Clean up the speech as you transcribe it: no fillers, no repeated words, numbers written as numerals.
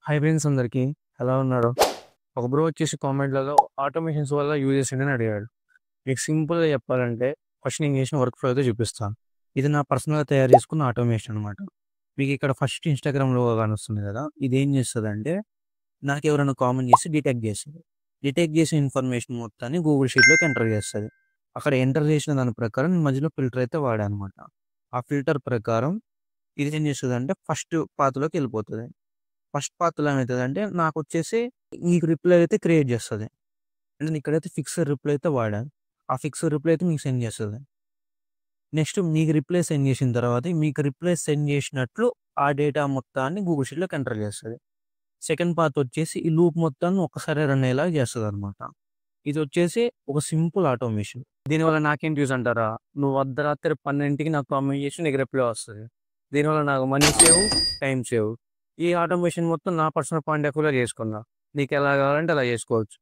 Hi friends అందరికీ ఎలా ఉన్నారు? ఒక బ్రో వచ్చేసి కామెంట్లలో ఆటోమేషన్స్ వల్ల యూజెస్ ఏంటని అడిగాడు. మీకు సింపుల్‌గా చెప్పాలంటే ఫస్ట్ నేను చేసిన వర్క్ ఫ్లో అయితే చూపిస్తాను. ఇది నా పర్సనల్‌గా తయారు చేసుకున్న ఆటోమేషన్ అనమాట. మీకు ఇక్కడ ఫస్ట్ ఇన్‌స్టాగ్రామ్ లోగో కానొస్తుంది కదా! ఇదేం చేస్తదంటే నాకెవరైనా కామెంట్ చేసి డిటెక్ట్ చేస్తది. డిటెక్ట్ చేసిన ఇన్ఫర్మేషన్ మొత్తాన్ని గూగుల్ షీట్‌లోకి ఎంటర్ చేస్తది. అక్కడ ఎంటర్ చేసిన దాని ప్రకారం నేను మధ్యలో ఫిల్టర్ అయితే వాడా అనమాట. ఆ ఫిల్టర్ ప్రకారం ఇదేం చేస్తదంటే ఫస్ట్ పాత్‌లోకి వెళ్ళిపోతది. ఫస్ట్ పాత్రలో ఏమైతదంటే నాకొచ్చేసి మీకు రిప్లై అయితే క్రియేట్ చేస్తది. అంటే నేను ఇక్కడైతే ఫిక్స్డ్ రిప్లై అయితే వాడా. ఆ ఫిక్స్డ్ రిప్లై అయితే మీకు సెండ్ చేస్తది. నెక్స్ట్ మీకు రిప్లై సెండ్ చేసిన తర్వాత మీకు రిప్లై సెండ్ చేసినట్లు ఆ డేటా మొత్తాన్ని గూగుల్ షీట్‌లోకి ఎంటర్ చేస్తది. సెకండ్ పార్ట్ వచ్చేసి ఈ లూప్ మొత్తాన్ని ఒక్కసారే రన్ అయ్యేలాగా చేస్తదనమాట. ఇదొచ్చేసి ఒక సింపుల్ ఆటోమేషన్. దీనివల్ల నాకేంటి యూజ్ అంటారా? నువ్వు అర్ధరాత్రి 12కి నాకు కామెంట్ చేసి నీకు రిప్లై వస్తది. దీనివల్ల నాకు మనీ సేవ్, టైమ్ సేవ్. ఈ ఆటోమేషన్ మొత్తం నా పర్సనల్ పాయింట్ ఆఫ్ వ్యూలో చేసుకున్నా. నీకెలా కావాలంటే అలా చేసుకోవచ్చు.